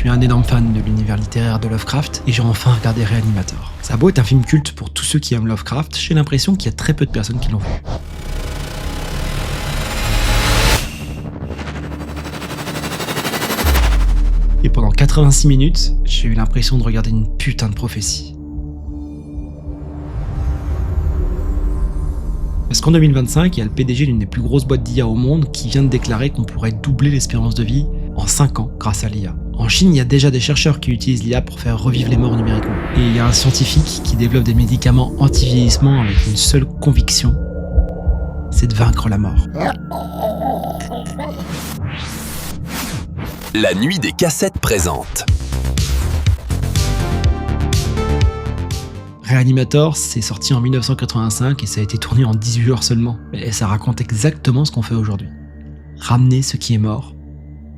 suis un énorme fan de l'univers littéraire de Lovecraft et j'ai enfin regardé Reanimator. Ça a beau être un film culte pour tous ceux qui aiment Lovecraft, j'ai l'impression qu'il y a très peu de personnes qui l'ont vu. Et pendant 86 minutes, j'ai eu l'impression de regarder une putain de prophétie. Parce qu'en 2025, il y a le PDG d'une des plus grosses boîtes d'IA au monde qui vient de déclarer qu'on pourrait doubler l'espérance de vie en 5 ans grâce à l'IA. En Chine, il y a déjà des chercheurs qui utilisent l'IA pour faire revivre les morts numériquement. Et il y a un scientifique qui développe des médicaments anti-vieillissement avec une seule conviction, c'est de vaincre la mort. La nuit des cassettes présente. Reanimator, c'est sorti en 1985 et ça a été tourné en 18 heures seulement. Et ça raconte exactement ce qu'on fait aujourd'hui. Ramener ce qui est mort,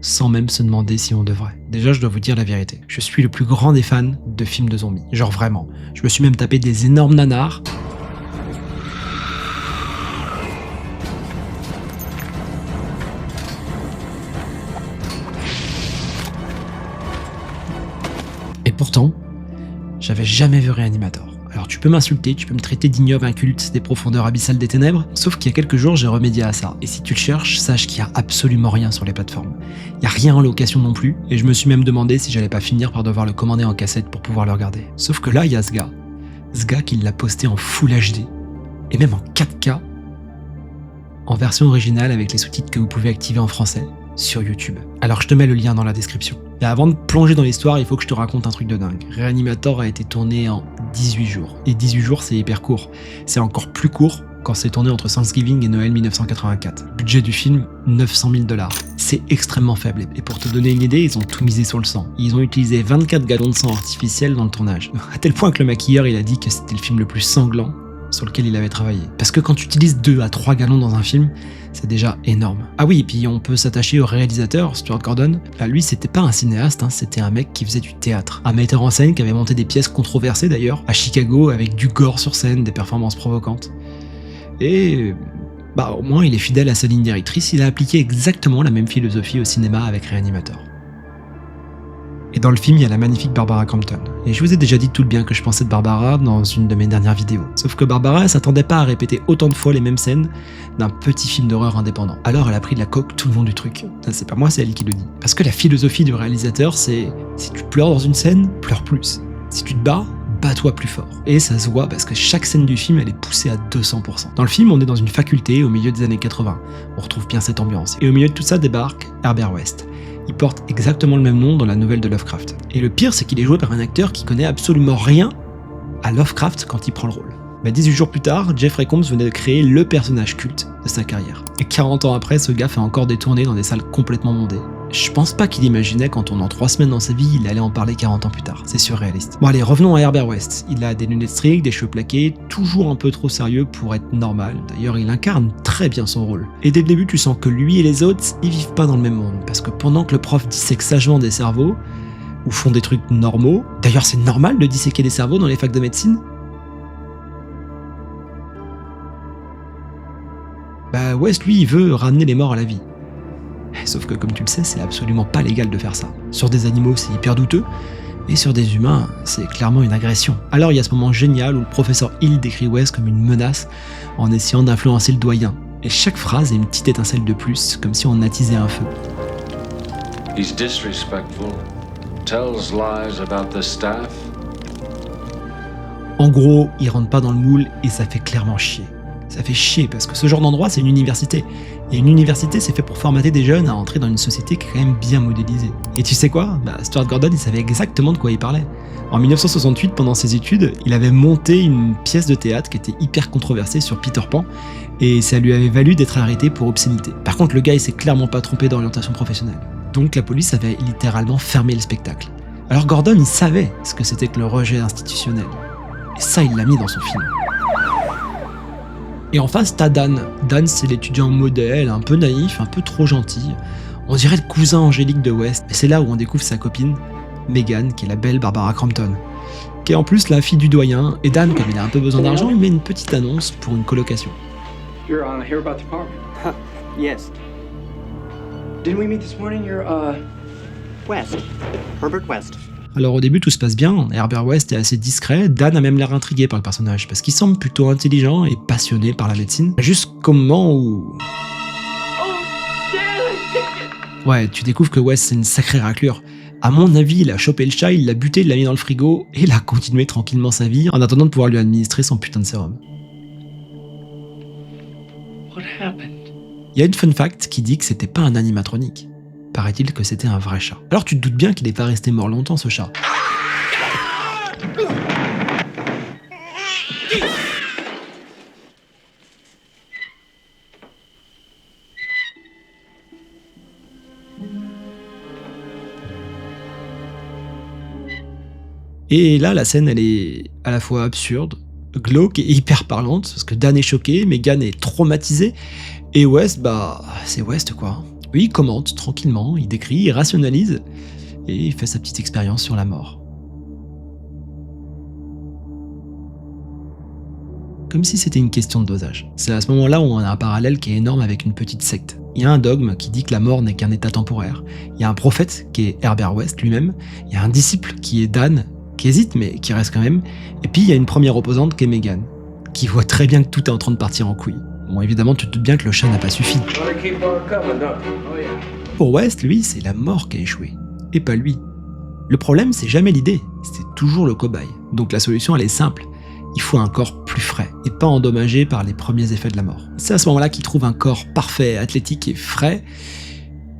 sans même se demander si on devrait. Déjà, je dois vous dire la vérité. Je suis le plus grand des fans de films de zombies. Genre vraiment. Je me suis même tapé des énormes nanars. Et pourtant, j'avais jamais vu Reanimator. Alors tu peux m'insulter, tu peux me traiter d'ignoble inculte des profondeurs abyssales des ténèbres, sauf qu'il y a quelques jours j'ai remédié à ça. Et si tu le cherches, sache qu'il y a absolument rien sur les plateformes. Il y a rien en location non plus, et je me suis même demandé si j'allais pas finir par devoir le commander en cassette pour pouvoir le regarder. Sauf que là, il y a ce gars qui l'a posté en Full HD, et même en 4K, en version originale avec les sous-titres que vous pouvez activer en français, sur YouTube. Alors je te mets le lien dans la description. Et avant de plonger dans l'histoire, il faut que je te raconte un truc de dingue. Reanimator a été tourné en 18 jours. Et 18 jours, c'est hyper court. C'est encore plus court quand c'est tourné entre Thanksgiving et Noël 1984. Budget du film, 900 000 $. C'est extrêmement faible. Et pour te donner une idée, ils ont tout misé sur le sang. Ils ont utilisé 24 gallons de sang artificiel dans le tournage. À tel point que le maquilleur, il a dit que c'était le film le plus sanglant sur lequel il avait travaillé. Parce que quand tu utilises 2 à 3 gallons dans un film, c'est déjà énorme. Ah oui, et puis on peut s'attacher au réalisateur, Stuart Gordon. Là, lui, c'était pas un cinéaste, c'était un mec qui faisait du théâtre. Un metteur en scène qui avait monté des pièces controversées d'ailleurs, à Chicago, avec du gore sur scène, des performances provocantes. Et au moins, il est fidèle à sa ligne directrice, il a appliqué exactement la même philosophie au cinéma avec Reanimator. Et dans le film, il y a la magnifique Barbara Crampton. Et je vous ai déjà dit tout le bien que je pensais de Barbara dans une de mes dernières vidéos. Sauf que Barbara, elle s'attendait pas à répéter autant de fois les mêmes scènes d'un petit film d'horreur indépendant. Alors elle a pris de la coque tout le long du truc. C'est pas moi, c'est elle qui le dit. Parce que la philosophie du réalisateur, c'est si tu pleures dans une scène, pleure plus. Si tu te bats, bats-toi plus fort. Et ça se voit parce que chaque scène du film, elle est poussée à 200%. Dans le film, on est dans une faculté au milieu des années 80. On retrouve bien cette ambiance. Et au milieu de tout ça débarque Herbert West. Il porte exactement le même nom dans la nouvelle de Lovecraft. Et le pire, c'est qu'il est joué par un acteur qui connaît absolument rien à Lovecraft quand il prend le rôle. 18 jours plus tard, Jeffrey Combs venait de créer le personnage culte de sa carrière. Et 40 ans après, ce gars fait encore des tournées dans des salles complètement bondées. Je pense pas qu'il imaginait qu'en tournant 3 semaines dans sa vie, il allait en parler 40 ans plus tard. C'est surréaliste. Bon allez, revenons à Herbert West. Il a des lunettes strictes, des cheveux plaqués, toujours un peu trop sérieux pour être normal. D'ailleurs, il incarne très bien son rôle. Et dès le début, tu sens que lui et les autres, ils vivent pas dans le même monde. Parce que pendant que le prof dissèque sagement des cerveaux, ou font des trucs normaux, d'ailleurs c'est normal de disséquer des cerveaux dans les facs de médecine, West, lui, il veut ramener les morts à la vie. Sauf que, comme tu le sais, c'est absolument pas légal de faire ça. Sur des animaux, c'est hyper douteux, et sur des humains, c'est clairement une agression. Alors il y a ce moment génial où le professeur Hill décrit West comme une menace en essayant d'influencer le doyen. Et chaque phrase est une petite étincelle de plus, comme si on attisait un feu. He's disrespectful, tells lies about the staff. En gros, il rentre pas dans le moule et ça fait clairement chier. Ça fait chier parce que ce genre d'endroit, c'est une université. Et une université, c'est fait pour formater des jeunes à entrer dans une société qui est quand même bien modélisée. Et tu sais quoi ? Stuart Gordon, il savait exactement de quoi il parlait. En 1968, pendant ses études, il avait monté une pièce de théâtre qui était hyper controversée sur Peter Pan, et ça lui avait valu d'être arrêté pour obscénité. Par contre, le gars, il s'est clairement pas trompé d'orientation professionnelle. Donc la police avait littéralement fermé le spectacle. Alors Gordon, il savait ce que c'était que le rejet institutionnel. Et ça, il l'a mis dans son film. Et en face, t'as Dan. Dan, c'est l'étudiant modèle, un peu naïf, un peu trop gentil. On dirait le cousin angélique de West. Et c'est là où on découvre sa copine, Megan, qui est la belle Barbara Crampton, qui est en plus la fille du doyen. Et Dan, comme il a un peu besoin d'argent, il met une petite annonce pour une colocation. You're here about the apartment? Yes. Didn't we meet this morning? You're West. Herbert West. Alors au début tout se passe bien, Herbert West est assez discret, Dan a même l'air intrigué par le personnage, parce qu'il semble plutôt intelligent et passionné par la médecine, jusqu'au moment où... Ouais, tu découvres que West c'est une sacrée raclure. À mon avis, il a chopé le chat, il l'a buté, il l'a mis dans le frigo, et il a continué tranquillement sa vie, en attendant de pouvoir lui administrer son putain de sérum. What happened? Il y a une fun fact qui dit que c'était pas un animatronique. Paraît-il que c'était un vrai chat. Alors tu te doutes bien qu'il n'est pas resté mort longtemps ce chat. Et là, la scène, elle est à la fois absurde, glauque et hyper parlante, parce que Dan est choqué, Megan est traumatisée, et West, c'est West quoi. Lui, il commente tranquillement, il décrit, il rationalise, et il fait sa petite expérience sur la mort. Comme si c'était une question de dosage. C'est à ce moment-là où on a un parallèle qui est énorme avec une petite secte. Il y a un dogme qui dit que la mort n'est qu'un état temporaire. Il y a un prophète qui est Herbert West lui-même, il y a un disciple qui est Dan, qui hésite mais qui reste quand même, et puis il y a une première opposante qui est Megan, qui voit très bien que tout est en train de partir en couille. Bon, évidemment, tu te doutes bien que le chat n'a pas suffi. Pour West, lui, c'est la mort qui a échoué, et pas lui. Le problème, c'est jamais l'idée, c'est toujours le cobaye. Donc la solution, elle est simple. Il faut un corps plus frais, et pas endommagé par les premiers effets de la mort. C'est à ce moment-là qu'il trouve un corps parfait, athlétique et frais,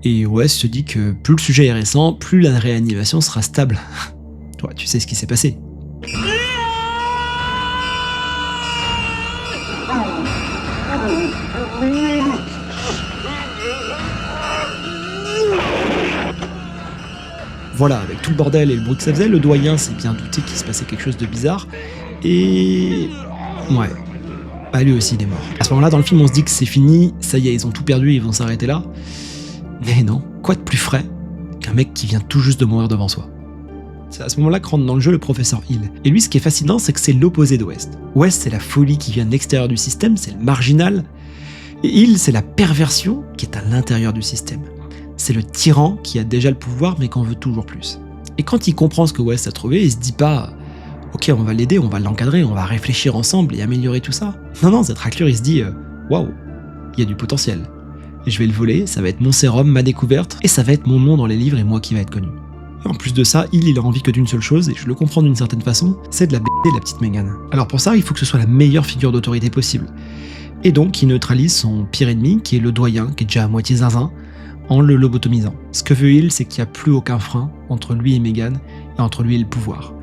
et West se dit que plus le sujet est récent, plus la réanimation sera stable. Toi, tu sais ce qui s'est passé. Voilà, avec tout le bordel et le bruit que ça faisait, le doyen s'est bien douté qu'il se passait quelque chose de bizarre, et... ouais, lui aussi il est mort. À ce moment-là, dans le film, on se dit que c'est fini, ça y est, ils ont tout perdu, ils vont s'arrêter là. Mais non, quoi de plus frais qu'un mec qui vient tout juste de mourir devant soi. C'est à ce moment-là que rentre dans le jeu le professeur Hill. Et lui, ce qui est fascinant, c'est que c'est l'opposé de West. West, c'est la folie qui vient de l'extérieur du système, c'est le marginal. Et Hill, c'est la perversion qui est à l'intérieur du système. C'est le tyran qui a déjà le pouvoir, mais qu'en veut toujours plus. Et quand il comprend ce que West a trouvé, il se dit pas « Ok, on va l'aider, on va l'encadrer, on va réfléchir ensemble et améliorer tout ça. » Non, cette raclure, il se dit « Waouh, il y a du potentiel. Et je vais le voler, ça va être mon sérum, ma découverte, et ça va être mon nom dans les livres et moi qui va être connu. » En plus de ça, il a envie que d'une seule chose, et je le comprends d'une certaine façon, c'est de la baiser la petite Megan. Alors pour ça, il faut que ce soit la meilleure figure d'autorité possible. Et donc, il neutralise son pire ennemi, qui est le doyen, qui est déjà à moitié zinzin, en le lobotomisant. Ce que veut Hill, c'est qu'il n'y a plus aucun frein entre lui et Megan, et entre lui et le pouvoir.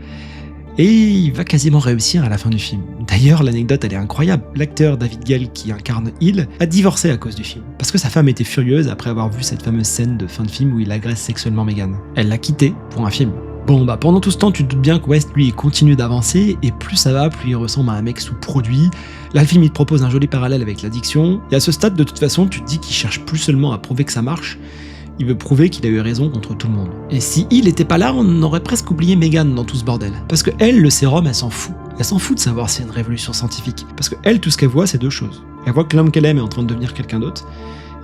Et il va quasiment réussir à la fin du film. D'ailleurs, l'anecdote elle est incroyable. L'acteur David Gale qui incarne Hill a divorcé à cause du film. Parce que sa femme était furieuse après avoir vu cette fameuse scène de fin de film où il agresse sexuellement Megan. Elle l'a quitté pour un film. Bon pendant tout ce temps, tu te doutes bien que West lui il continue d'avancer et plus ça va, plus il ressemble à un mec sous-produit. Là le film il te propose un joli parallèle avec l'addiction. Et à ce stade de toute façon, tu te dis qu'il cherche plus seulement à prouver que ça marche, il veut prouver qu'il a eu raison contre tout le monde. Et si Hill était pas là, on aurait presque oublié Megan dans tout ce bordel. Parce que elle, le sérum, elle s'en fout. Elle s'en fout de savoir si c'est une révolution scientifique. Parce que elle, tout ce qu'elle voit, c'est deux choses. Elle voit que l'homme qu'elle aime est en train de devenir quelqu'un d'autre,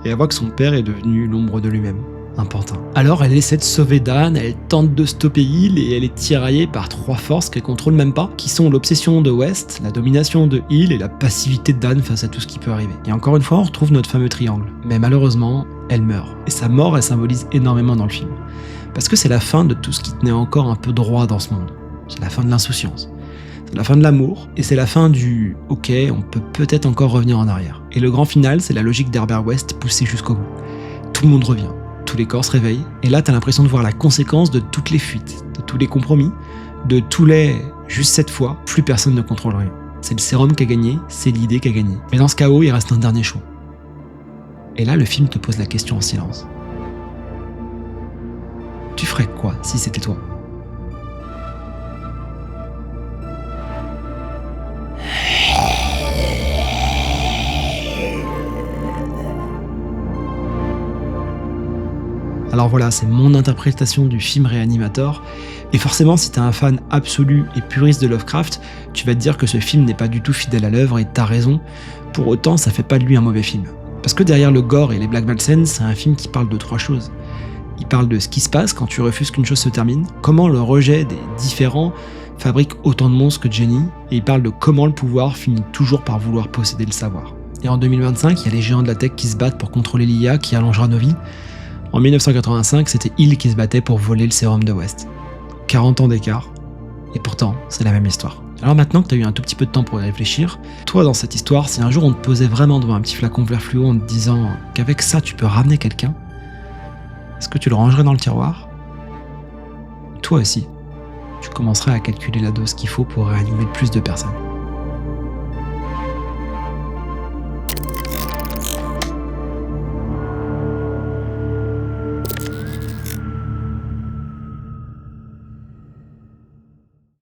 et elle voit que son père est devenu l'ombre de lui-même. Un pantin. Alors elle essaie de sauver Dan, elle tente de stopper Hill, et elle est tiraillée par trois forces qu'elle contrôle même pas, qui sont l'obsession de West, la domination de Hill et la passivité de Dan face à tout ce qui peut arriver. Et encore une fois, on retrouve notre fameux triangle. Mais malheureusement, elle meurt. Et sa mort, elle symbolise énormément dans le film. Parce que c'est la fin de tout ce qui tenait encore un peu droit dans ce monde. C'est la fin de l'insouciance. C'est la fin de l'amour, et c'est la fin du « ok, on peut peut-être encore revenir en arrière ». Et le grand final, c'est la logique d'Herbert West poussée jusqu'au bout. Tout le monde revient, tous les corps se réveillent, et là t'as l'impression de voir la conséquence de toutes les fuites, de tous les compromis, de tous les « juste cette fois, plus personne ne contrôle rien ». C'est le sérum qui a gagné, c'est l'idée qui a gagné. Mais dans ce chaos, il reste un dernier choix. Et là, le film te pose la question en silence. Tu ferais quoi si c'était toi ? Alors voilà, c'est mon interprétation du film Reanimator, et forcément si t'es un fan absolu et puriste de Lovecraft, tu vas te dire que ce film n'est pas du tout fidèle à l'œuvre, et t'as raison, pour autant ça fait pas de lui un mauvais film. Parce que derrière le gore et les blagues malsaines, c'est un film qui parle de trois choses. Il parle de ce qui se passe quand tu refuses qu'une chose se termine, comment le rejet des différents fabrique autant de monstres que Jenny, et il parle de comment le pouvoir finit toujours par vouloir posséder le savoir. Et en 2025, il y a les géants de la tech qui se battent pour contrôler l'IA qui allongera nos vies. En 1985, c'était Hill qui se battait pour voler le sérum de West. 40 ans d'écart, et pourtant, c'est la même histoire. Alors maintenant que tu as eu un tout petit peu de temps pour y réfléchir, toi dans cette histoire, si un jour on te posait vraiment devant un petit flacon vert fluo en te disant qu'avec ça tu peux ramener quelqu'un, est-ce que tu le rangerais dans le tiroir ? Toi aussi, tu commencerais à calculer la dose qu'il faut pour réanimer le plus de personnes.